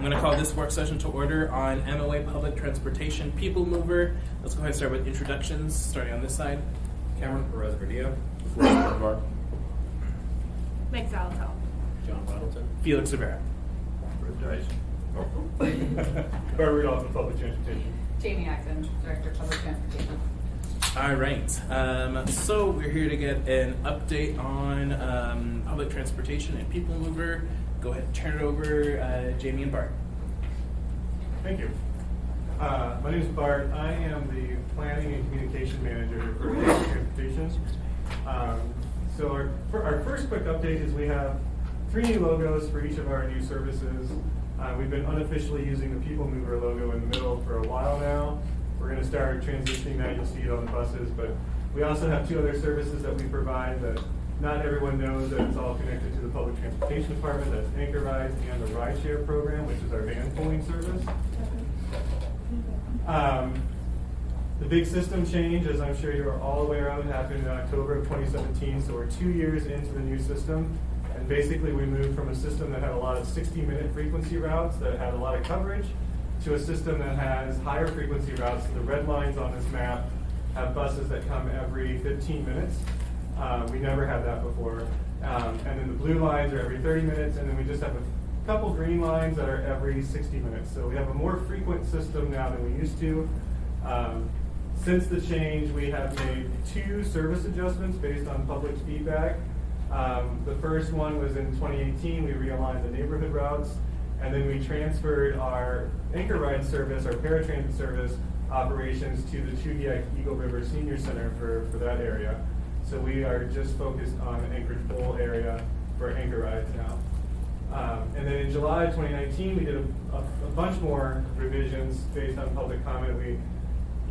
going to call this work session to order on MOA Public Transportation People Mover. Let's go ahead and start with introductions, starting on this side. Cameron Perez-Gordillo. Meg Salatel. John Bottleton. Felix Rivera. Fred Dice. Bart Rudolph of Public Transportation. Jamie Acton, Director of Public Transportation. All right. So we're here to get an update on public transportation and People Mover. Go ahead and turn it over, Jamie and Bart. Thank you. My name is Bart. I am the Planning and Communication Manager for Public Transportation. So our first quick update is we have 3 new logos for each of our new services. We've been unofficially using the People Mover logo in the middle for a while now. We're going to start transitioning that. You'll see it on the buses. But we also have 2 other services that we provide that not everyone knows that it's all connected to the Public Transportation Department. That's Anchor Rides and the rideshare program, which is our van pulling service. The big system change, as I'm sure you're all aware of, happened in October of 2017. So we're 2 years into the new system. And basically we moved from a system that had a lot of 60-minute frequency routes that had a lot of coverage to a system that has higher frequency routes. So the red lines on this map have buses that come every 15 minutes. We never had that before. And then the blue lines are every 30 minutes, and then we just have a couple green lines that are every 60 minutes. So we have a more frequent system now than we used to. Since the change, we have made 2 service adjustments based on public feedback. The first one was in 2018. We realigned the neighborhood routes, and then we transferred our Anchor Ride service, our paratransit service operations to the Chudiak Eagle River Senior Center for that area. So we are just focused on the Anchorage Bowl area for Anchor Rides now. And then in July 2019, we did a bunch more revisions based on public comment. We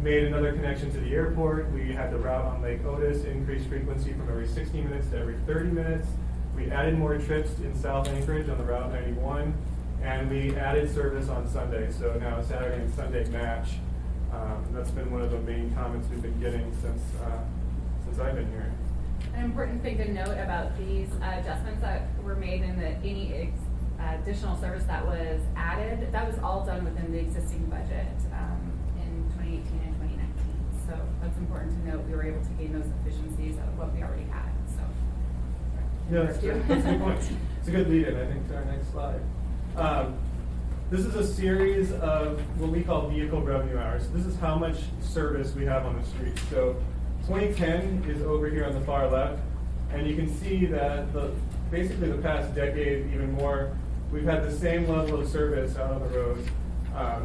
made another connection to the airport. We had the route on Lake Otis increase frequency from every 60 minutes to every 30 minutes. We added more trips in South Anchorage on the Route 91, and we added service on Sunday. So now Saturday and Sunday match. That's been one of the main comments we've been getting since I've been here. An important thing to note about these adjustments that were made in any additional service that was added, that was all done within the existing budget in 2018 and 2019. So that's important to note. We were able to gain those efficiencies of what we already had. So yeah, that's a good point. It's a good lead-in, I think, to our next slide. This is a series of what we call vehicle revenue hours. This is how much service we have on the street. So 2010 is over here on the far left, and you can see that basically the past decade, even more, we've had the same level of service out on the road.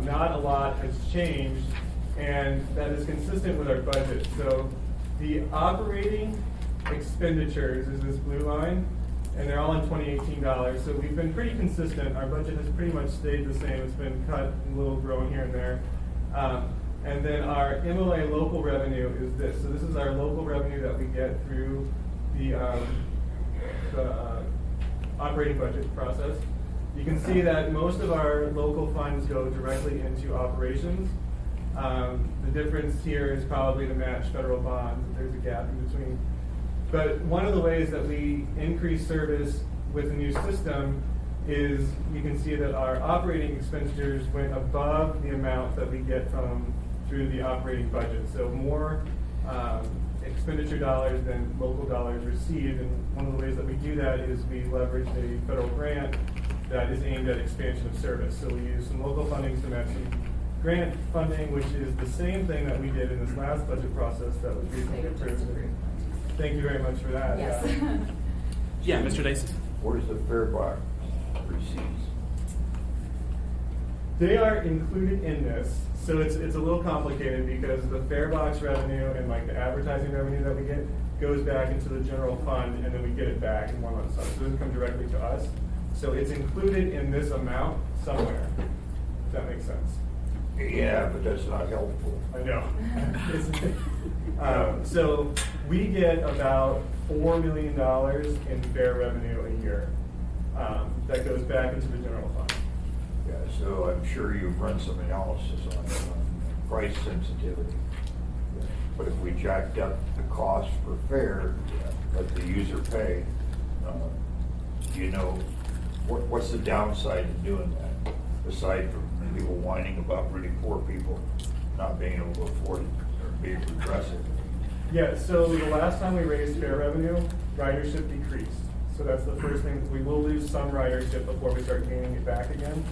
Not a lot has changed, and that is consistent with our budget. So the operating expenditures is this blue line, and they're all in 2018 dollars. So we've been pretty consistent. Our budget has pretty much stayed the same. It's been cut a little grown here and there. And then our MOA local revenue is this. So this is our local revenue that we get through the operating budget process. You can see that most of our local funds go directly into operations. The difference here is probably to match federal bonds. There's a gap in between. But one of the ways that we increase service with the new system is you can see that our operating expenditures went above the amount that we get through the operating budget. So more expenditure dollars than local dollars received. And one of the ways that we do that is we leverage a federal grant that is aimed at expansion of service. So we use some local funding to match some grant funding, which is the same thing that we did in this last budget process that was recently approved. Thank you very much for that. Yes. Yeah, Mr. Dyson. Where's the fare box receipts? They are included in this, so it's a little complicated because the fare box revenue and like the advertising revenue that we get goes back into the general fund, and then we get it back in one lump sum. So it doesn't come directly to us. So it's included in this amount somewhere. If that makes sense. Yeah, but that's not helpful. I know. So we get about $4 million in fare revenue a year that goes back into the general fund. Yeah, so I'm sure you've run some analysis on price sensitivity. But if we jacked up the cost for fare, let the user pay, what's the downside in doing that? aside from people whining about really poor people not being able to afford it or being regressive. Yeah, so the last time we raised fare revenue, ridership decreased. So that's the first thing. We will lose some ridership before we start gaining it back again.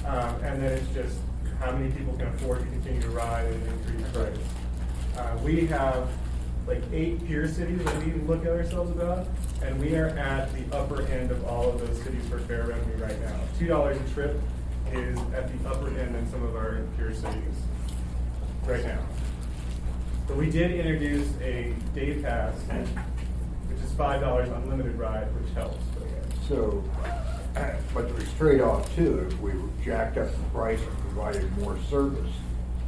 And then it's just how many people can afford to continue to ride and increase price. We have like 8 peer cities that we look at ourselves about, and we are at the upper end of all of those cities for fare revenue right now. $2 a trip is at the upper end in some of our peer cities right now. But we did introduce a day pass, which is $5 unlimited ride, which helps. So, but there's trade-off too. If we jacked up the price and provided more service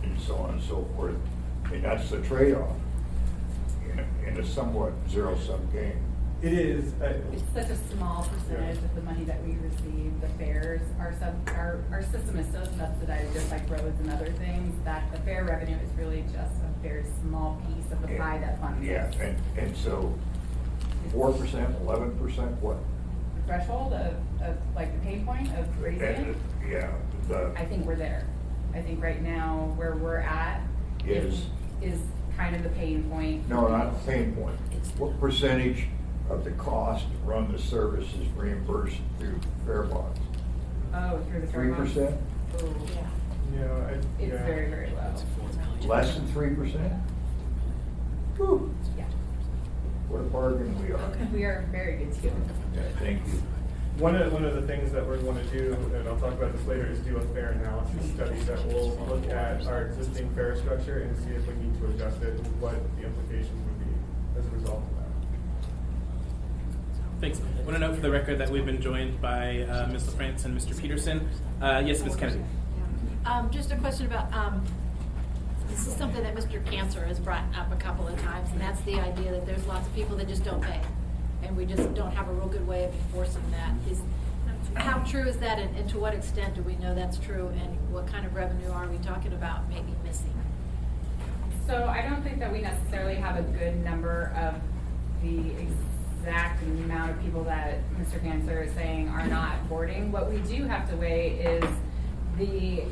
and so on and so forth, I mean, that's the trade-off in a somewhat zero-sum game. It is. It's such a small percentage of the money that we receive, the fares. Our system is so subsidized, just like roads and other things, that the fare revenue is really just a very small piece of the pie that funds Yeah, us. and so 4%, 11%, what? The threshold of like the pain point of raising it, Yeah, I think we're there. I think right now where we're at is kind of the pain point. no, not the pain point. What percentage of the cost to run the service is reimbursed through fare bonds? Oh, through the fare bonds? 3%? Oh, Yeah, it's very, very low. Less than 3%? Whew, Yeah. what a bargain we are. We are very good too. Yeah, thank you. One of the things that we're going to do, and I'll talk about this later, is do a fare analysis study that will look at our existing fare structure and see if we need to adjust it and what the implications would be as a result of that. Thanks. I want to note for the record that we've been joined by Ms. LaFrance and Mr. Peterson. Yes, Ms. Kennedy. Just a question about, this is something that Mr. Cancer has brought up a couple of times, and that's the idea that there's lots of people that just don't pay. And we just don't have a real good way of enforcing that. How true is that, and to what extent do we know that's true, and what kind of revenue are we talking about maybe missing? So I don't think that we necessarily have a good number of the exact amount of people that Mr. Cancer is saying are not boarding. What we do have to weigh is the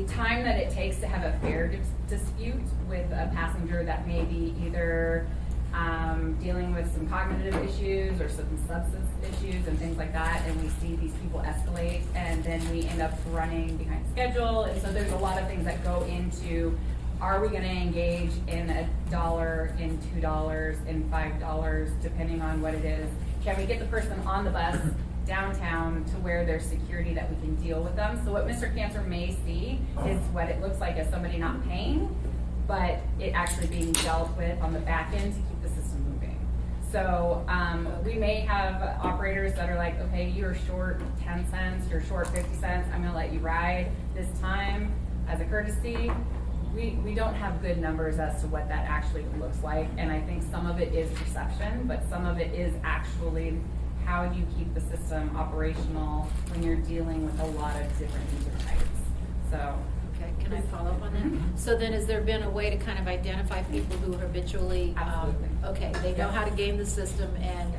time that it takes to have a fare dispute with a passenger that may be either dealing with some cognitive issues or some substance issues and things like that, and we see these people escalate, and then we end up running behind schedule. And so there's a lot of things that go into, are we going to engage in $1, in $2, in $5, depending on what it is? Can we get the person on the bus downtown to where there's security that we can deal with them? So what Mr. Cancer may see is what it looks like as somebody not paying, but it actually being dealt with on the back end to keep the system moving. So we may have operators that are like, okay, you're short 10 cents, you're short 50 cents, I'm gonna let you ride this time as a courtesy. We don't have good numbers as to what that actually looks like, and I think some of it is perception, but some of it is actually how do you keep the system operational when you're dealing with a lot of different user types. So. Okay, can I follow up on that? So then has there been a way to kind of identify people who habitually, Absolutely. Okay, they know how to game the system, and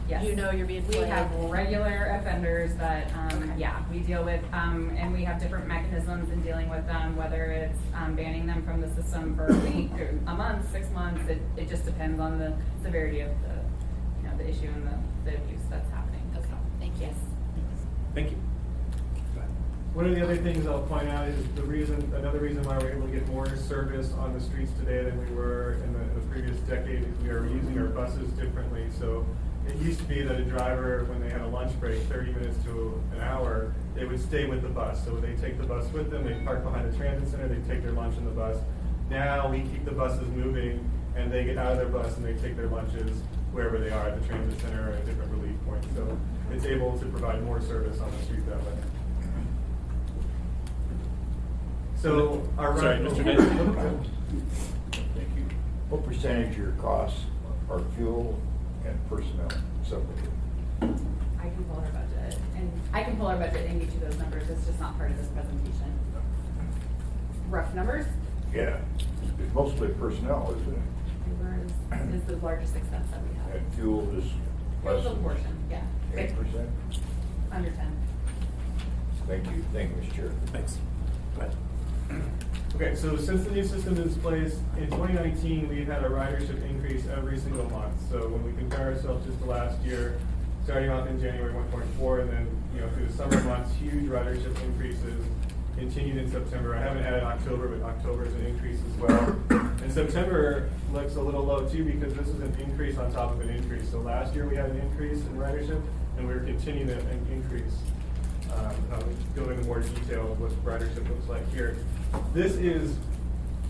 Yes. you know you're being played? We have regular offenders that, Okay. yeah, we deal with, and we have different mechanisms in dealing with them, whether it's banning them from the system for a week, or a month, 6 months. It just depends on the severity of the issue and the abuse that's happening. Okay, thank you. Yes. Thank you. One of the other things I'll point out is another reason why we're able to get more service on the streets today than we were in the previous decade is we are using our buses differently. So it used to be that a driver, when they had a lunch break, 30 minutes to an hour, they would stay with the bus. So they take the bus with them, they park behind the transit center, they take their lunch in the bus. Now we keep the buses moving, and they get out of their bus and they take their lunches wherever they are, at the transit center or a different relief point. So it's able to provide more service on the street that way. So our Sorry, Mr. Davis. Thank you. What percentage of your costs are fuel and personnel separately? I can pull our budget, and I can pull our budget and get you those numbers. It's just not part of this presentation. Rough numbers? Yeah, it's mostly personnel, isn't it? Labor is the largest expense that we have. And fuel is less Fuel's a than portion, yeah. 8%? Under 10. Thank you, Mr. Chair. Thanks. Go ahead. Okay, so since the new system is in place, in 2019, we've had a ridership increase every single month. So when we compare ourselves just to last year, starting off in January 1.4, and then through the summer months, huge ridership increases continued in September. I haven't added October, but October is an increase as well. And September looks a little low too because this is an increase on top of an increase. So last year we had an increase in ridership, and we're continuing an increase. I'll go into more detail of what ridership looks like here. This is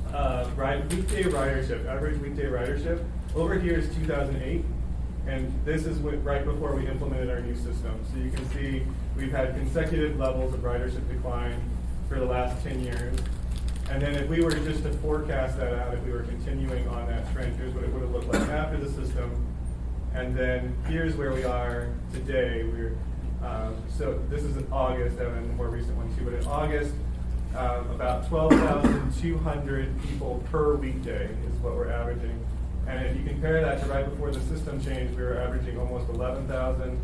weekday ridership, average weekday ridership. Over here is 2008, and this is right before we implemented our new system. So you can see we've had consecutive levels of ridership decline for the last 10 years. And then if we were just to forecast that out, if we were continuing on that trend, here's what it would have looked like after the system. And then here's where we are today. So this is in August, and a more recent one too, but in August, about 12,200 people per weekday is what we're averaging. And if you compare that to right before the system change, we were averaging almost 11,000.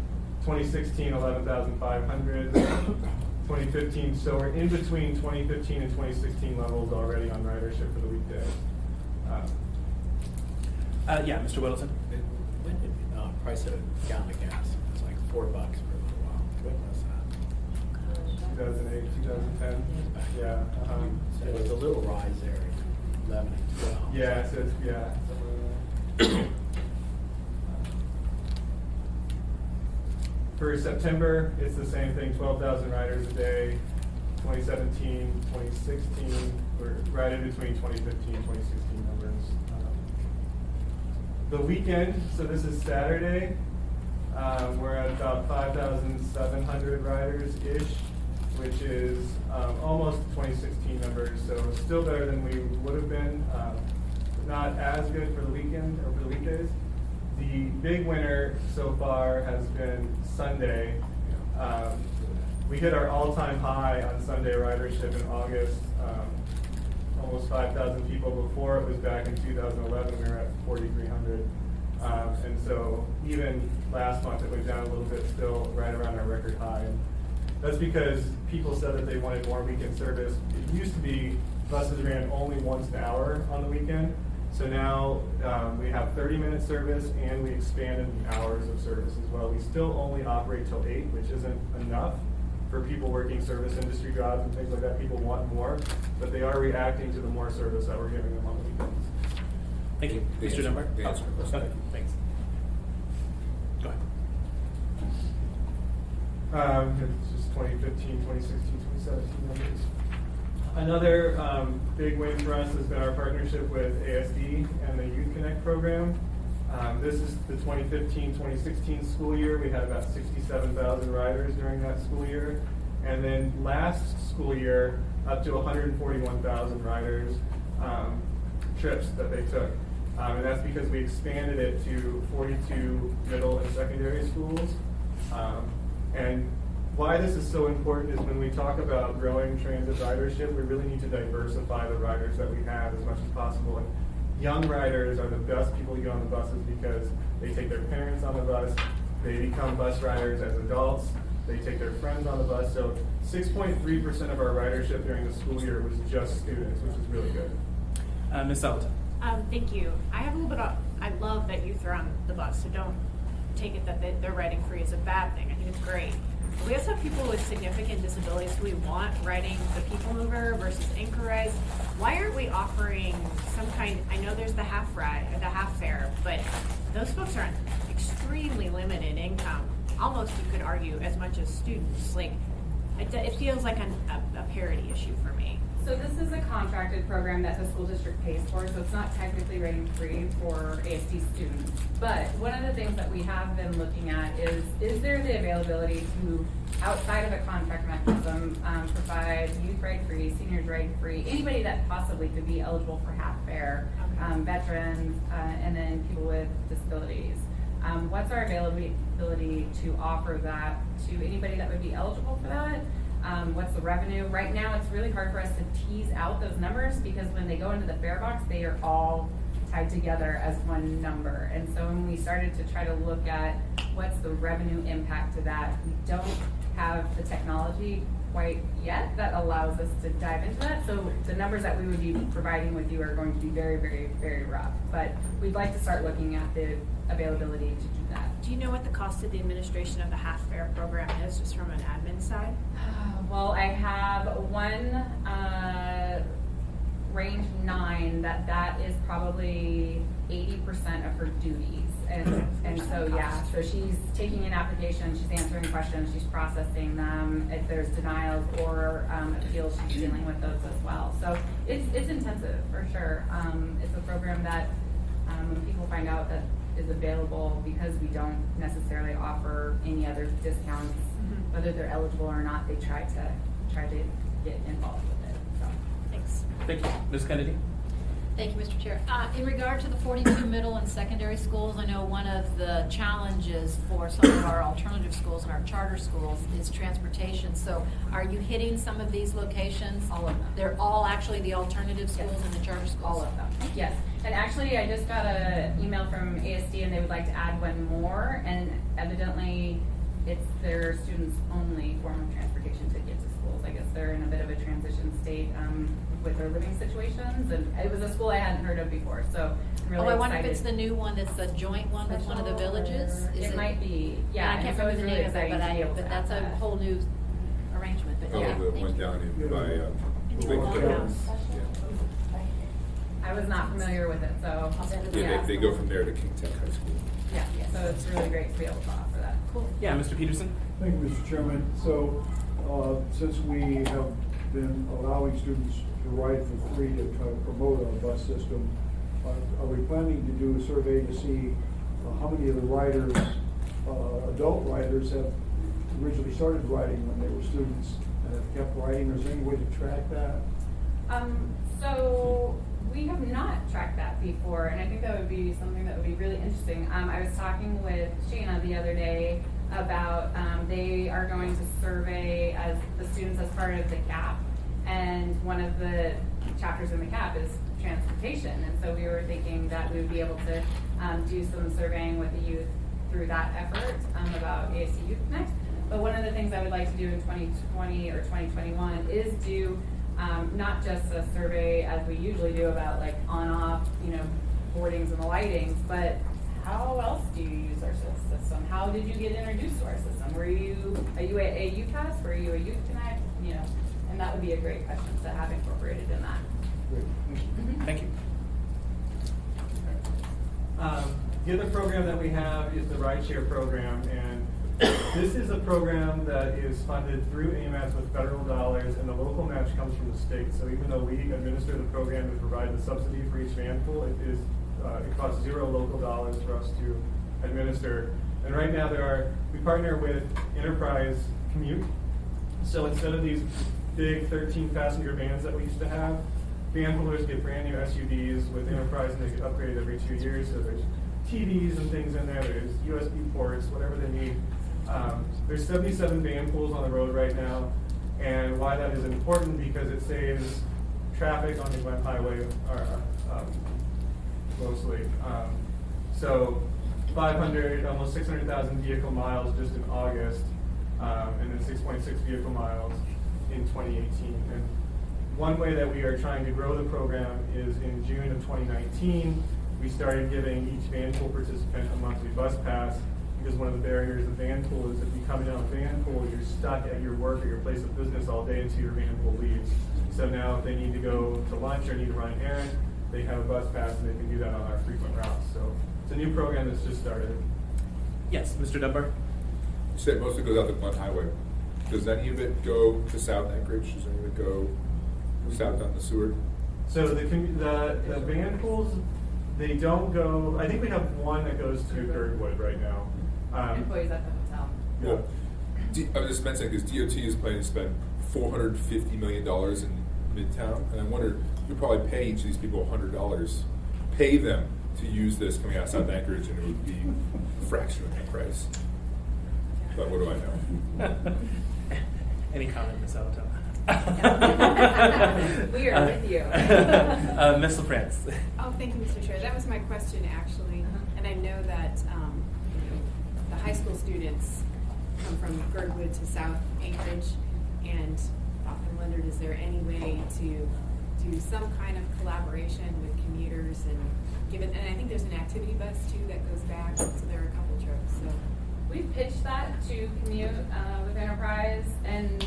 2016, 11,500. 2015, so we're in between 2015 and 2016 levels already on ridership for the weekday. Yeah, Mr. Whittleton. When did price of a gallon of gas? It was like $4 for a little while. When was that? 2008, 2010. Yeah. So there was a little rise there, 11 and 12. Yeah, so it's, yeah. For September, it's the same thing, 12,000 riders a day. 2017, 2016, we're right in between 2015 and 2016 numbers. The weekend, so this is Saturday, we're at about 5,700 riders-ish, which is almost 2016 numbers, so still better than we would have been. Not as good for the weekend or for the weekdays. The big winner so far has been Sunday. We hit our all-time high on Sunday ridership in August, almost 5,000 people. Before it was back in 2011, we were at 4,300. And so even last month it went down a little bit, still right around our record high. And that's because people said that they wanted more weekend service. It used to be buses ran only once an hour on the weekend. So now we have 30-minute service, and we expanded the hours of service as well. We still only operate till 8, which isn't enough for people working service industry jobs and things like that. People want more, but they are reacting to the more service that we're giving them on the weekends. Thank you. The Mr. answer- Dunbar? the answer was Okay, thanks. Go ahead. It's just 2015, 2016, 2017 numbers. Another big win for us has been our partnership with ASD and the Youth Connect program. This is the 2015-2016 school year. We had about 67,000 riders during that school year. And then last school year, up to 141,000 riders trips that they took. And that's because we expanded it to 42 middle and secondary schools. And why this is so important is when we talk about growing transit ridership, we really need to diversify the riders that we have as much as possible. And young riders are the best people to get on the buses because they take their parents on the bus, they become bus riders as adults, they take their friends on the bus. So 6.3% of our ridership during the school year was just students, which is really good. Ms. Sullivan. Thank you. I have a little bit of, I love that youth are on the bus, so don't take it that they're riding free is a bad thing. I think it's great. But we also have people with significant disabilities who we want riding the people mover versus anchor rides. Why aren't we offering some kind, I know there's the half ride or the half fare, but those folks are on extremely limited income. Almost you could argue as much as students. Like it feels like a parity issue for me. So this is a contracted program that the school district pays for, so it's not technically rating free for ASD students. But one of the things that we have been looking at is there the availability to, outside of a contract mechanism, provide youth ride free, seniors ride free, anybody that possibly could be eligible for half fare, veterans, and then people with disabilities. What's our availability to offer that to anybody that would be eligible for that? What's the revenue? Right now, it's really hard for us to tease out those numbers because when they go into the fare box, they are all tied together as one number. And so when we started to try to look at what's the revenue impact to that, we don't have the technology quite yet that allows us to dive into that. So the numbers that we would be providing with you are going to be very, very, very rough. But we'd like to start looking at the availability to do that. Do you know what the cost of the administration of the half fare program is, just from an admin side? Well, I have one range 9 that is probably 80% of her duties. And so, yeah, so she's taking an application, she's answering questions, she's processing them. If there's denials or appeals, she's dealing with those as well. So it's intensive, for sure. It's a program that when people find out that is available, because we don't necessarily offer any other discounts, whether they're eligible or not, they try to get involved with it. So Thanks. Thank you. Ms. Kennedy? Thank you, Mr. Chair. In regard to the 42 middle and secondary schools, I know one of the challenges for some of our alternative schools and our charter schools is transportation. So are you hitting some of these locations? All of them. They're all actually the alternative schools and the charter schools? all of them, yes. And actually, I just got an email from ASD, and they would like to add one more, and evidently it's their students' only form of transportation to get to schools. I guess they're in a bit of a transition state with their living situations, and it was a school I hadn't heard of before, so I'm really I wonder if excited. it's the new one that's the joint one with one of the villages? Is It might be, yeah. I can't and so remember the it's really name of it, exciting to be able but to that's have a that. whole new arrangement, but Oh, yeah. the thank one you. down in by, I was not familiar with it, so. they go from there to King Tech High School. Yeah, so it's really great to be able to offer that. Cool. Yeah, Mr. Peterson? Thank you, Mr. Chairman. So, since we have been allowing students to ride for free to try to promote our bus system, are we planning to do a survey to see how many of the riders, adult riders, have originally started riding when they were students and have kept riding? Is there any way to track that? So we have not tracked that before, and I think that would be something that would be really interesting. I was talking with Shayna the other day about they are going to survey as the students as part of the CAP, and one of the chapters in the CAP is transportation, and so we were thinking that we would be able to do some surveying with the youth through that effort about ASC Youth Connect. But one of the things I would like to do in 2020 or 2021 is do not just a survey as we usually do about like on-off, boardings and the lightings, but how else do you use our system? How did you get introduced to our system? Are you at UCAS? Were you a Youth Connect? And that would be a great question to have incorporated in that. Great. Thank you. The other program that we have is the rideshare program, and this is a program that is funded through AMATS with federal dollars, and the local match comes from the state. So even though we administer the program and provide the subsidy for each van pool, it costs $0 local dollars for us to administer. And right now we partner with Enterprise Commute. So instead of these big 13-passenger vans that we used to have, van pullers get brand new SUVs with Enterprise, and they get upgraded every 2 years. So there's TVs and things in there. There's USB ports, whatever they need. There's 77 van pools on the road right now, and why that is important, because it saves traffic on the Glen Highway mostly. So 500, almost 600,000 vehicle miles just in August, and then 6.6 vehicle miles in 2018. And one way that we are trying to grow the program is in June of 2019, we started giving each van pool participant a monthly bus pass, because one of the barriers of van pool is if you come in on a van pool, you're stuck at your work or your place of business all day until your van pool leaves. So now if they need to go to lunch or need to run an errand, they have a bus pass and they can do that on our frequent routes. So it's a new program that's just started. Yes, Mr. Dunbar? You said it mostly goes out the Glen Highway. Does any of it go to South Anchorage? Does any of it go south on the Seward? So the van pools, they don't go, I think we have one that goes to Girdwood right now. Employees at the hotel. Well, I was just mentioning because DOT is planning to spend $450 million in Midtown, and I wonder, you'll probably pay each of these people $100, pay them to use this coming out of South Anchorage, and it would be a fraction of the price. But what do I know? Any comment, Ms. Avatar? We are with you. Ms. LaFrance? Oh, thank you, Mr. Chair. That was my question, actually. And I know that the high school students come from Girdwood to South Anchorage. and often wondered, is there any way to do some kind of collaboration with commuters and and I think there's an activity bus too that goes back, so there are a couple trips, so. We've pitched that to Commute with Enterprise, and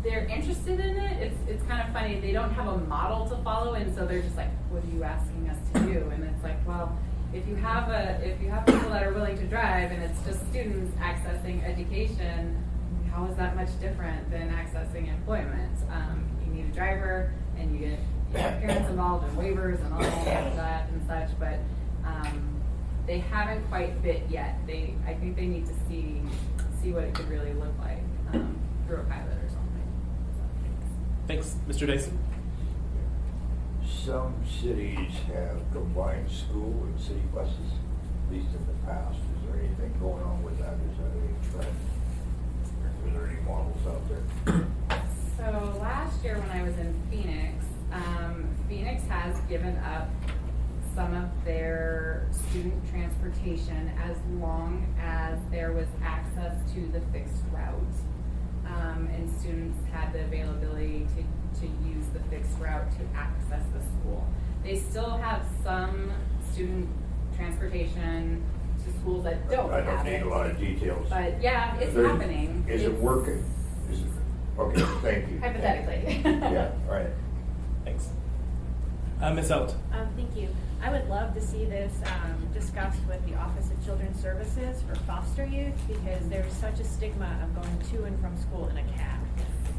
they're interested in it. It's kind of funny. They don't have a model to follow, and so they're just like, "What are you asking us to do?" And it's like, well, if you have people that are willing to drive, and it's just students accessing education, how is that much different than accessing employment? You need a driver, and you get parents involved and waivers and all of that and such, but they haven't quite bit yet. I think they need to see what it could really look like through a pilot or something. Thanks, Mr. Dyson. Some cities have combined school and city buses, at least in the past. Is there anything going on with that? Is that a trend? Are there any models out there? So last year when I was in Phoenix, Phoenix has given up some of their student transportation as long as there was access to the fixed route. And students had the availability to use the fixed route to access the school. They still have some student transportation to schools that don't I have don't need it. a lot of details. But yeah, it's happening. Is it working? Okay, thank you. Hypothetically. Yeah, all right. Thanks. Ms. Out. Thank you. I would love to see this discussed with the Office of Children's Services for foster youth, because there's such a stigma of going to and from school in a cab.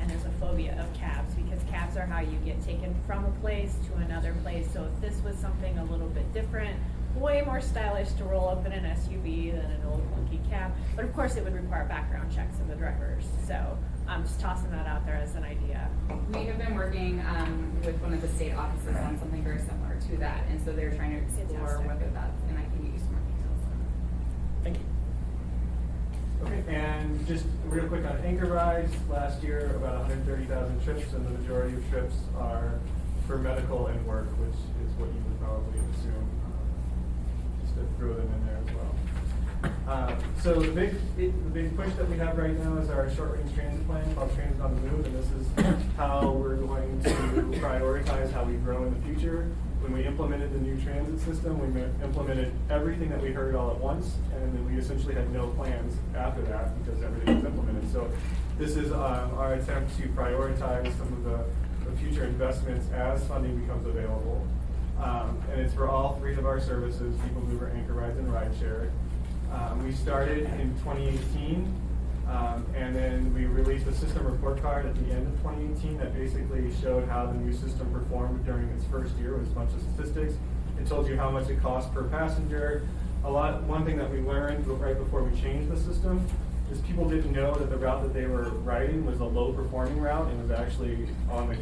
And there's a phobia of cabs, because cabs are how you get taken from a place to another place. So if this was something a little bit different, way more stylish to roll up in an SUV than an old clunky cab. But of course it would require background checks of the drivers. So I'm just tossing that out there as an idea. We have been working with one of the state offices on something very similar to that, and so they're trying to explore Fantastic. whether that's, and I can give you some more details on that. Thank you. Okay, and just real quick on anchor rides, last year about 130,000 trips, and the majority of trips are for medical and work, which is what you would probably assume, just to throw them in there as well. So the big push that we have right now is our short-range transit plan called Transit on the Move, and this is how we're going to prioritize how we grow in the future. When we implemented the new transit system, we implemented everything that we heard all at once, and then we essentially had no plans after that because everything was implemented. So this is our attempt to prioritize some of the future investments as funding becomes available. And it's for all three of our services, People Mover, Anchor Rides, and Rideshare. We started in 2018, and then we released a system report card at the end of 2018 that basically showed how the new system performed during its first year with a bunch of statistics. It told you how much it cost per passenger. One thing that we learned right before we changed the system is people didn't know that the route that they were riding was a low performing route and was actually on the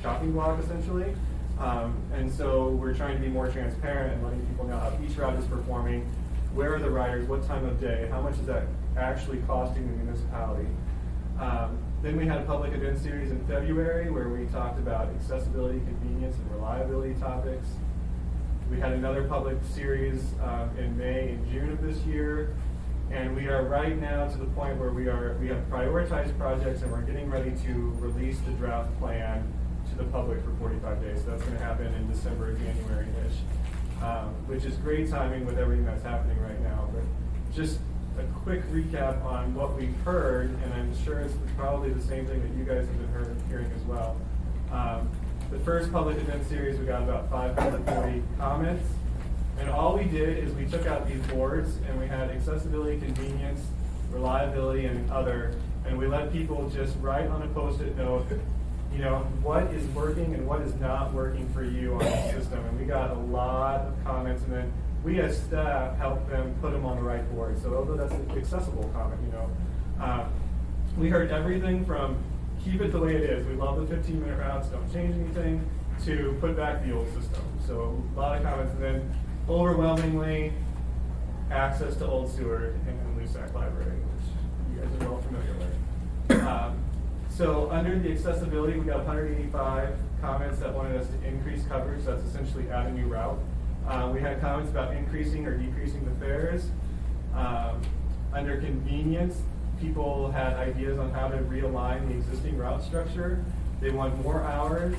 chopping block essentially. And so we're trying to be more transparent and letting people know how each route is performing. Where are the riders? What time of day? How much is that actually costing the municipality? Then we had a public event series in February where we talked about accessibility, convenience, and reliability topics. We had another public series in May and June of this year. And we are right now to the point where we have prioritized projects and we're getting ready to release the draft plan to the public for 45 days. So that's going to happen in December, January-ish. Which is great timing with everything that's happening right now. But just a quick recap on what we've heard, and I'm sure it's probably the same thing that you guys have been hearing as well. The first public event series, we got about 540 comments, and all we did is we took out these boards and we had accessibility, convenience, reliability, and other, and we let people just write on a Post-it note, you know, what is working and what is not working for you on the system. And we got a lot of comments, and then we as staff helped them put them on the right board. So although that's an accessible comment, you know, we heard everything from keep it the way it is. We love the 15-minute routes, don't change anything, to put back the old system. So a lot of comments, and then overwhelmingly access to Old Seward and Lusac Library, which you guys are all familiar with. So under the accessibility, we got 185 comments that wanted us to increase coverage. That's essentially add a new route. We had comments about increasing or decreasing the fares. Under convenience, people had ideas on how to realign the existing route structure. They want more hours.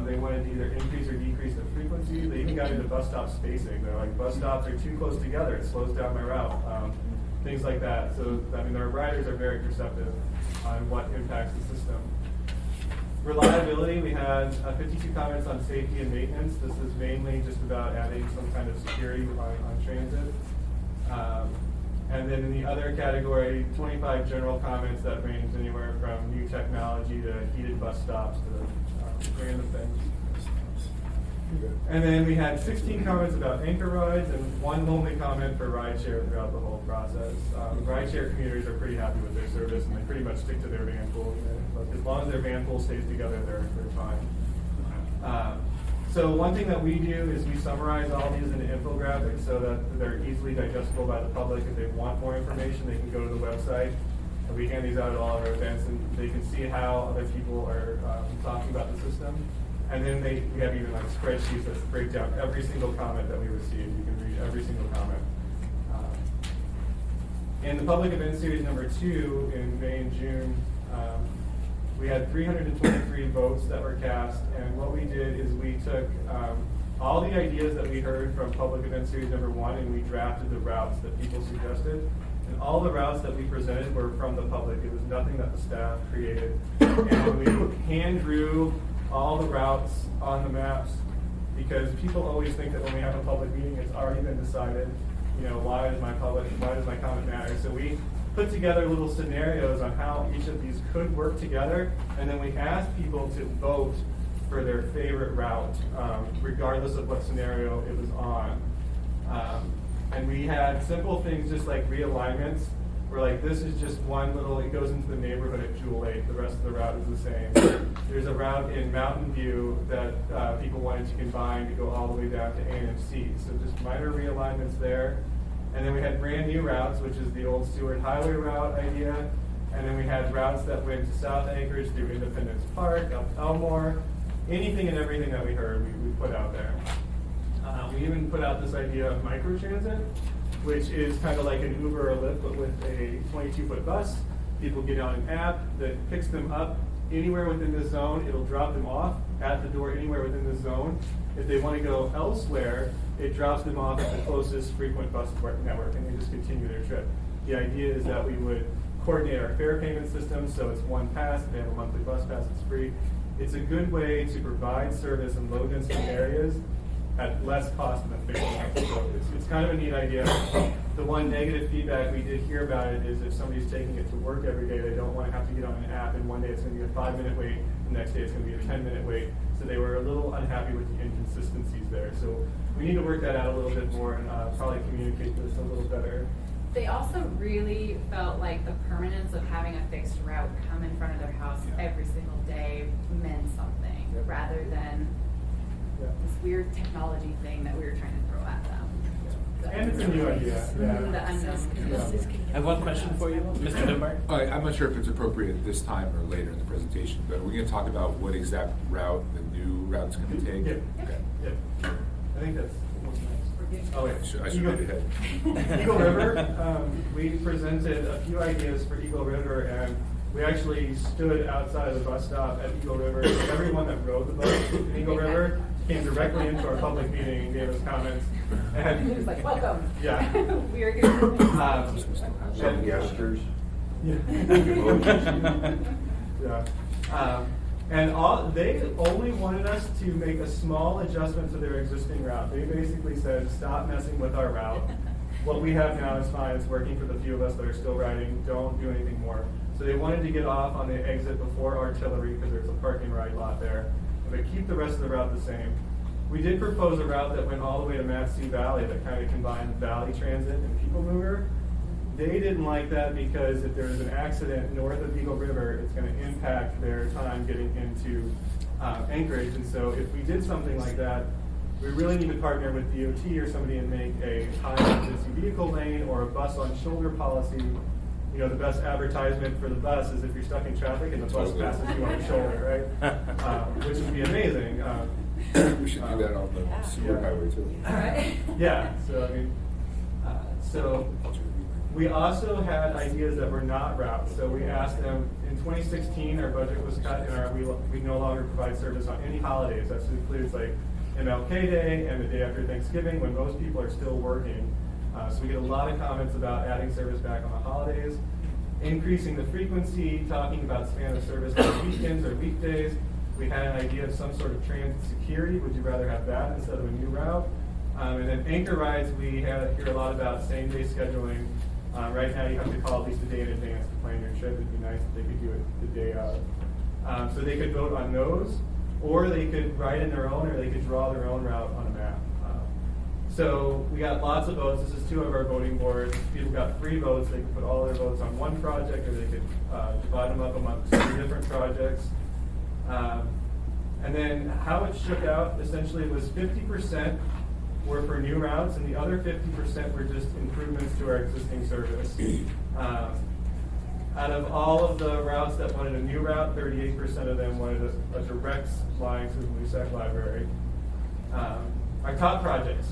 They wanted to either increase or decrease the frequency. They even got into bus stop spacing. They're like, bus stops are too close together. It slows down my route. Things like that. So, I mean, our riders are very perceptive on what impacts the system. Reliability, we had 52 comments on safety and maintenance. This is mainly just about adding some kind of security on transit. And then in the other category, 25 general comments that range anywhere from new technology to heated bus stops to random things. And then we had 16 comments about anchor rides and one lonely comment for rideshare throughout the whole process. Rideshare commuters are pretty happy with their service and they pretty much stick to their van pool. Like, as long as their van pool stays together, they're fine. So one thing that we do is we summarize all these into infographics so that they're easily digestible by the public. If they want more information, they can go to the website. And we hand these out at all of our events, and they can see how other people are talking about the system. And then we have even like spreadsheets that break down every single comment that we receive. You can read every single comment. In the public event series number 2 in May and June, we had 323 votes that were cast, and what we did is we took all the ideas that we heard from public event series number 1, and we drafted the routes that people suggested. And all the routes that we presented were from the public. It was nothing that the staff created. And we hand drew all the routes on the maps, because people always think that when we have a public meeting, it's already been decided. You know, why does my comment matter? So we put together little scenarios on how each of these could work together, and then we asked people to vote for their favorite route, regardless of what scenario it was on. And we had simple things just like realignments, where like this is just one little, it goes into the neighborhood at Jewel Lake, the rest of the route is the same. There's a route in Mountain View that people wanted to combine to go all the way down to A&MC, so just minor realignments there. And then we had brand new routes, which is the old Stewart Highway route idea. And then we had routes that went to South Anchorage through Independence Park, up Elmore. Anything and everything that we heard, we put out there. We even put out this idea of microtransit, which is kind of like an Uber or Lyft, but with a 22-foot bus. People get on an app that picks them up anywhere within the zone. It'll drop them off at the door anywhere within the zone. If they want to go elsewhere, it drops them off at the closest frequent bus network, and they just continue their trip. The idea is that we would coordinate our fare payment system, so it's one pass. If they have a monthly bus pass, it's free. It's a good way to provide service in low-density areas at less cost than fixed routes. So it's kind of a neat idea. The one negative feedback we did hear about it is if somebody's taking it to work every day, they don't want to have to get on an app, and one day it's going to be a 5-minute wait, the next day it's going to be a 10-minute wait. So they were a little unhappy with the inconsistencies there. So we need to work that out a little bit more and probably communicate this a little better. They also really felt like the permanence of having a fixed route come in front of their house every single day meant something, rather than this weird technology thing that we were trying to throw at them. And it's a new idea. Yeah. The unknown. I have one question for you, Mr. Dunbar. I'm not sure if it's appropriate this time or later in the presentation, but we're going to talk about what exact route the new route's going to take. Yeah. Okay. Yeah. I think that's what's next. Oh wait, I should read ahead. Eagle River, we presented a few ideas for Eagle River, and we actually stood outside of the bus stop at Eagle River. Everyone that rode the bus in Eagle River came directly into our public meeting and gave us comments. And It was like, welcome. Yeah. We are good. Some gestures. Yeah. And they only wanted us to make a small adjustment to their existing route. They basically said, stop messing with our route. What we have now is fine. It's working for the few of us that are still riding. Don't do anything more. So they wanted to get off on the exit before Artillery because there's a parking ride lot there, but keep the rest of the route the same. We did propose a route that went all the way to Mat-Su Valley that kind of combined Valley Transit and People Mover. They didn't like that because if there was an accident north of Eagle River, it's going to impact their time getting into Anchorage. And so if we did something like that, we really need to partner with DOT or somebody and make a high-efficiency vehicle lane or a bus on shoulder policy. You know, the best advertisement for the bus is if you're stuck in traffic and the bus passes you on the shoulder, right? Which would be amazing. We should do that on the Stewart Highway too. Yeah. So I mean, We also had ideas that were not routes. So we asked them, in 2016, our budget was cut and we no longer provide service on any holidays. That includes like MLK Day and the day after Thanksgiving when most people are still working. So we get a lot of comments about adding service back on the holidays, increasing the frequency, talking about span of service on weekends or weekdays. We had an idea of some sort of transit security. Would you rather have that instead of a new route? And then anchor rides, we hear a lot about same-day scheduling. Right now, you have to call at least a day in advance to plan your trip. It'd be nice if they could do it the day of. So they could vote on those, or they could write in their own, or they could draw their own route on a map. So we got lots of votes. This is 2 of our voting boards. People got 3 votes. They could put all their votes on one project, or they could divide them up amongst 3 different projects. And then how it shook out essentially was 50% were for new routes, and the other 50% were just improvements to our existing service. Out of all of the routes that wanted a new route, 38% of them wanted a direct line to the LUSAC library. Our top projects.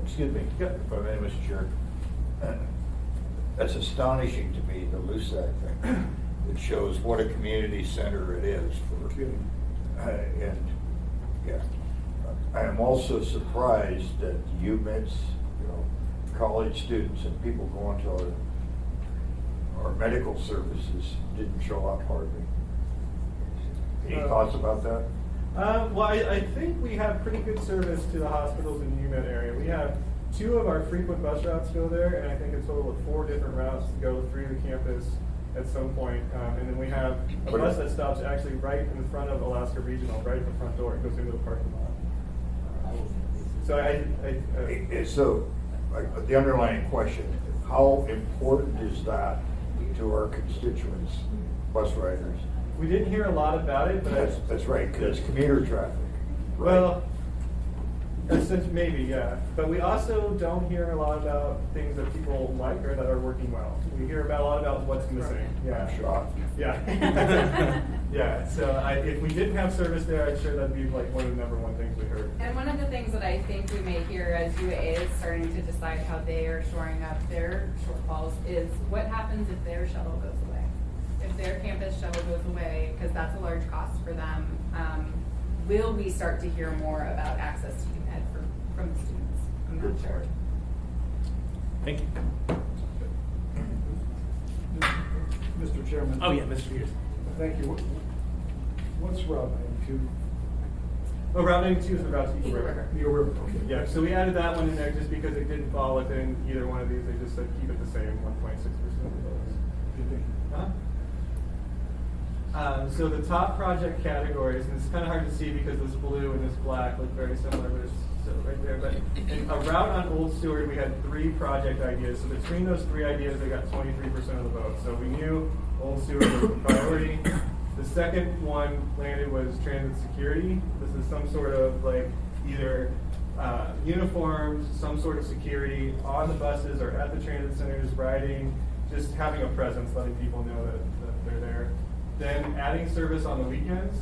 Excuse me, Yep. if I may, Mr. Chair. That's astonishing to me, the LUSAC thing. It shows what a community center it is for, and yeah. I am also surprised that UMITs, college students and people going to our medical services didn't show up hardly. Any thoughts about that? Well, I think we have pretty good service to the hospitals in the UMed area. We have 2 of our frequent bus routes go there, and I think a total of 4 different routes to go through the campus at some point. And then we have a bus that stops actually right in front of Alaska Regional, right at the front door. It goes into the parking lot. So The underlying question, how important is that to our constituents, bus riders? We didn't hear a lot about it, but That's right, because it's commuter traffic. Right? Well, maybe, yeah. But we also don't hear a lot about things that people like or that are working well. We hear about a lot about what's missing. Yeah. I'm shocked. Yeah. Yeah. So if we didn't have service there, I'm sure that'd be like one of the #1 things we heard. And one of the things that I think we may hear as UAA is starting to decide how they are shoring up their shortfalls is what happens if their shuttle goes away. If their campus shuttle goes away, because that's a large cost for them, will we start to hear more about access to UMed from the students? I'm not sure. Thank you. Mr. Chairman. Oh, yeah, Mr. Peters. Thank you. What's Route 92? Oh, Route 92 is the route to Eagle Eagle River. River. Eagle River, okay. Yeah, so we added that one in there just because it didn't fall within either one of these. They just said keep it the same, 1.6% of those. Good thing. So the top project categories, and it's kind of hard to see because this blue and this black look very similar, but it's still right there. But in a route on Old Stewart, we had 3 project ideas. So between those 3 ideas, they got 23% of the vote. So we knew Old Stewart was a priority. The second one landed was transit security. This is some sort of like either uniforms, some sort of security on the buses or at the transit centers, riding, just having a presence, letting people know that they're there. Then adding service on the weekends,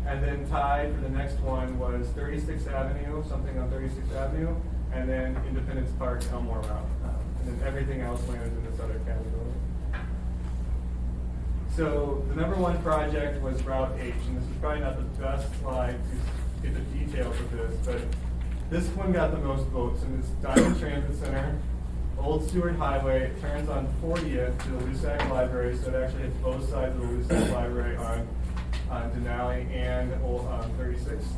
and then tied for the next one was 36th Avenue, something on 36th Avenue, and then Independence Park, Elmore Route. And then everything else landed in this other category. So the #1 project was Route H, and this is probably not the best slide to get the details of this, but this one got the most votes, and it's Diamond Transit Center, Old Stewart Highway. It turns on 40th to the LUSAC Library, so it actually hits both sides of the LUSAC Library on Denali and 36th.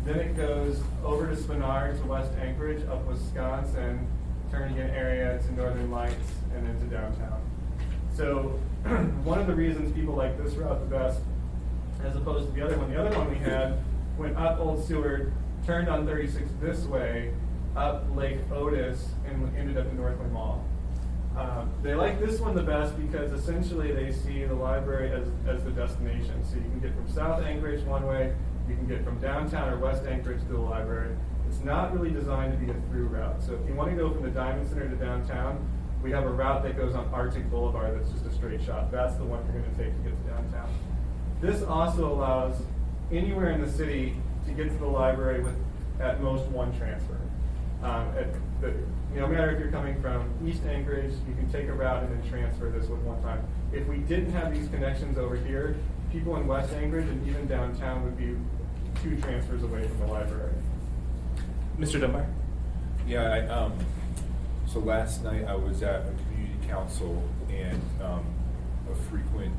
Then it goes over to Spenard to West Anchorage, up Wisconsin, Turnagain area to Northern Lights, and then to downtown. So one of the reasons people like this route the best, as opposed to the other one we had went up Old Stewart, turned on 36 this way, up Lake Otis, and ended up in Northland Mall. They like this one the best because essentially they see the library as the destination. So you can get from South Anchorage one way, you can get from downtown or West Anchorage to the library. It's not really designed to be a through route. So if you want to go from the Diamond Center to downtown, we have a route that goes on Arctic Boulevard that's just a straight shot. That's the one you're going to take to get to downtown. This also allows anywhere in the city to get to the library with at most 1 transfer. No matter if you're coming from East Anchorage, you can take a route and then transfer this with one time. If we didn't have these connections over here, people in West Anchorage and even downtown would be 2 transfers away from the library. Mr. Dunbar? Yeah, so last night I was at a community council and a frequent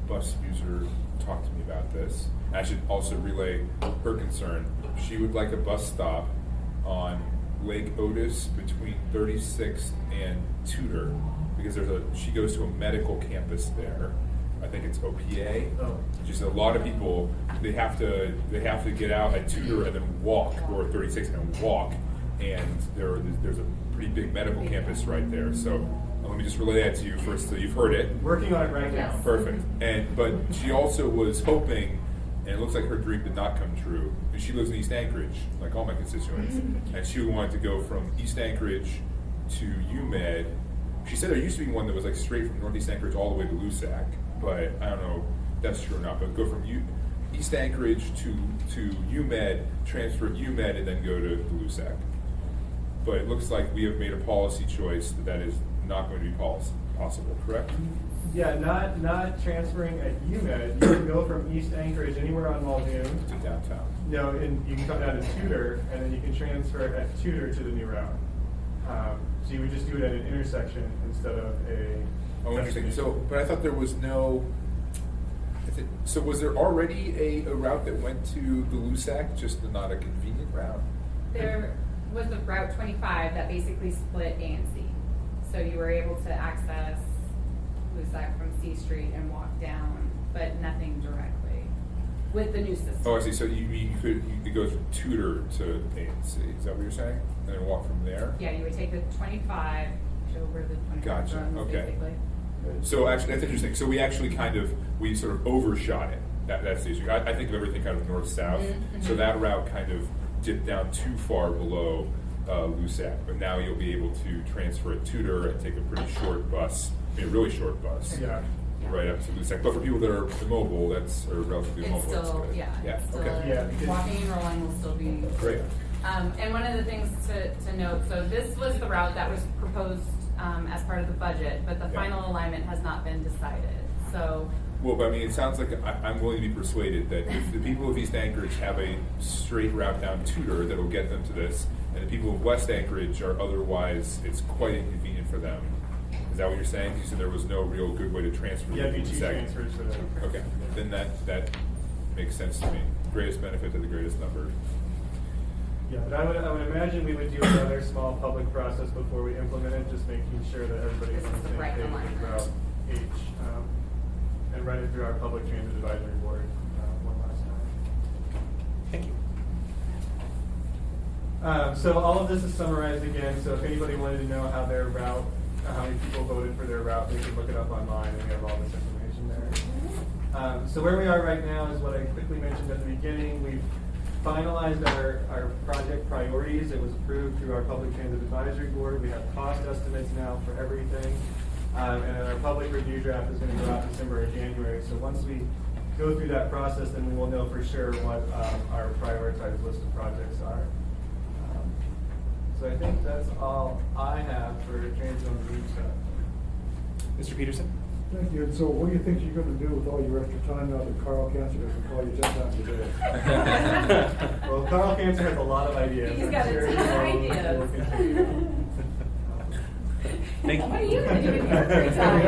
bus user talked to me about this. I should also relay her concern. She would like a bus stop on Lake Otis between 36th and Tudor because she goes to a medical campus there. I think it's OPA. Oh. Just a lot of people, they have to get out at Tudor and then walk, or 36 and walk, and there's a pretty big medical campus right there. So let me just relay that to you first, so you've heard it. Working on it right now. Perfect. But she also was hoping, and it looks like her dream did not come true, because she lives in East Anchorage, like all my constituents, and she wanted to go from East Anchorage to UMed. She said there used to be one that was like straight from Northeast Anchorage all the way to Lusac, but I don't know if that's true or not, but go from East Anchorage to UMed, transfer at UMed, and then go to Lusac. But it looks like we have made a policy choice that is not going to be possible, correct? Yeah, not transferring at UMed. You can go from East Anchorage anywhere on Muldoon To downtown. No, and you can come down to Tudor, and then you can transfer at Tudor to the new route. So you would just do it at an intersection instead of a. Oh, interesting. So, but I thought there was no. So was there already a route that went to the Lusac, just not a convenient route? There was the Route 25 that basically split A and C. So you were able to access Lusac from C Street and walk down, but nothing directly with the new system. Oh, I see. So you could go from Tudor to A and C. Is that what you're saying? And then walk from there? Yeah, you would take the 25, show where the 25 Gotcha. runs, Okay. basically. So actually, that's interesting. So we sort of overshot it. That's the issue. I think of everything kind of north-south. Mm-hmm. So that route kind of dipped down too far below Lusac. But now you'll be able to transfer at Tudor and take a pretty short bus, a really short bus, Yeah. right up to Lusac. But for people that are immobile, or relatively It's mobile, that's still, good. it's still, Okay. Yeah, because- walking and rolling will still be. Great. And one of the things to note, so this was the route that was proposed as part of the budget, but the Yeah. final alignment has not been decided. So Well, but I mean, it sounds like I'm willing to be persuaded that if the people of East Anchorage have a straight route down Tudor that'll get them to this, and the people of West Anchorage are otherwise, it's quite inconvenient for them. Is that what you're saying? You said there was no real good way to transfer Yeah, them it'd be to 2 Lusac. transfers for them. Okay, then that makes sense to me. Greatest benefit to the greatest number. Yeah, but I would imagine we would do another small public process before we implement it, just making sure that everybody's This on is the the same right page with alignment. Route H, and run it through our public transit advisory board one last time. Thank you. So all of this is summarized again, so if anybody wanted to know how their route, how many people voted for their route, they could look it up online and we have all this information there. So where we are right now is what I quickly mentioned at the beginning. We've finalized our project priorities. It was approved through our Public Transit Advisory Board. We have cost estimates now for everything. And then our public review draft is going to go out December or January. So once we go through that process, then we will know for sure what our prioritized list of projects are. So I think that's all I have for transit on the beach stuff. Mr. Peterson? Thank you. And so what do you think you're gonna do with all your extra time now that Carl Cancer doesn't call you 10 times a day? Well, Carl Cancer has a lot of ideas. He's I'm got a sure ton he of will- ideas. will continue. Thank you. What are you gonna do in your free time?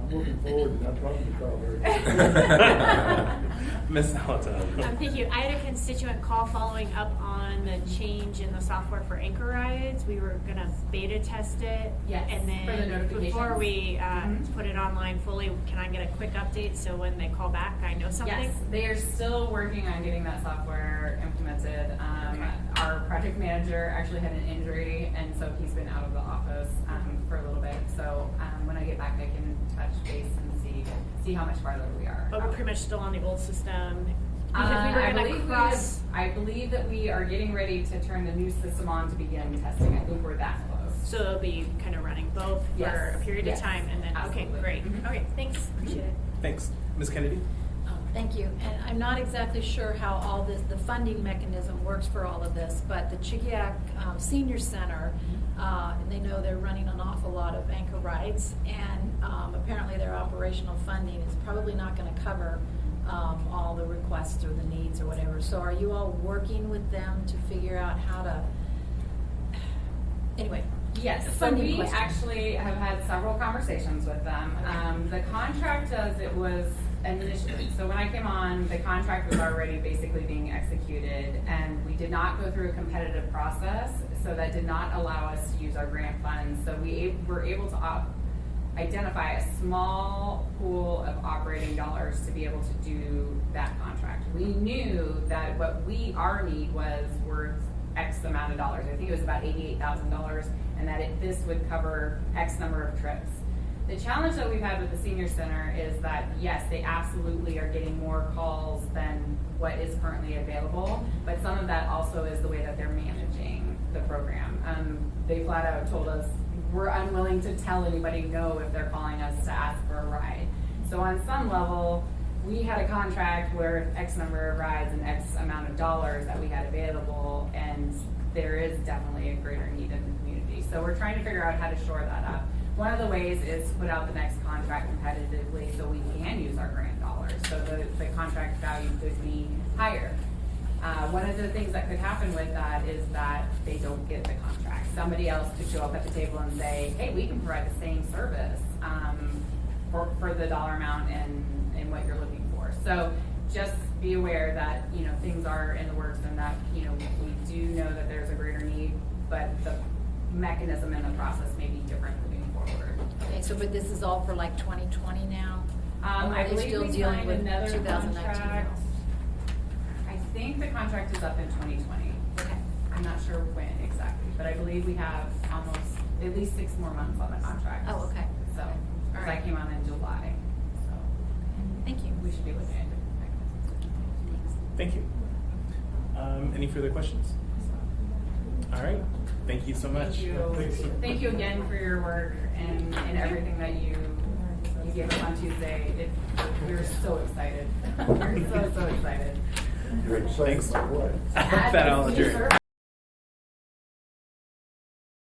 I'm looking forward to not talking to Carl very much. Miss Salata. Thank you. I had a constituent call following up on the change in the software for anchor rides. We were gonna beta test it. Yes, And for the then notifications. before we Mhm. put it online fully, can I get a quick update so when they call back, I know something? Yes, they are still working on getting that software implemented. Our project manager actually had an injury, and so he's been out of the office for a little bit. So when I get back, I can touch base and see how much farther we are. But we're pretty much still on the old system. Because we were I gonna believe cross. I believe that we are getting ready to turn the new system on to begin testing. I think we're that close. So it'll be kind of running both for Yes, a period yes, of time and then, okay, absolutely. great. Mhm. Okay, thanks, appreciate it. Thanks. Ms. Kennedy? Thank you. And I'm not exactly sure how all this, the funding mechanism works for all of this, but the Chigiak Senior Center, and they know they're running an awful lot of anchor rides, and apparently their operational funding is probably not going to cover all the requests or the needs or whatever. So are you all working with them to figure out how to, anyway? Yes, so funding we question. actually have had several conversations with them. The contract as it was initially, so when I came on, the contract was already basically being executed, and we did not go through a competitive process, so that did not allow us to use our grant funds. So we were able to identify a small pool of operating dollars to be able to do that contract. We knew that our need was worth X amount of dollars. I think it was about $88,000, and that this would cover X number of trips. The challenge that we've had with the Senior Center is that, yes, they absolutely are getting more calls than what is currently available, but some of that also is the way that they're managing the program. They flat out told us, we're unwilling to tell anybody no if they're calling us to ask for a ride. So on some level, we had a contract where X number of rides and X amount of dollars that we had available, and there is definitely a greater need in the community. So we're trying to figure out how to shore that up. One of the ways is to put out the next contract competitively so we can use our grant dollars, so the contract value could be higher. One of the things that could happen with that is that they don't get the contract. Somebody else could show up at the table and say, hey, we can provide the same service for the dollar amount and what you're looking for. So just be aware that, things are in the works, and that, we do know that there's a greater need, but the mechanism and the process may be different moving forward. Okay, so but this is all for like 2020 now? Or are I they believe still we dealing signed with another 2019 contract. now? I think the contract is up in 2020. Okay. I'm not sure when exactly, but I believe we have almost at least 6 more months on the contract. Oh, okay. So, All because right. I came on in July, so Thank you. we should be looking at different mechanisms. Thank you. Any further questions? All right. Thank you so much. Thank you. Thanks. Thank you again for your work and everything that you gave us on Tuesday. We're so excited. We're so excited. You're excited Thanks. about what? That I'll adjourn.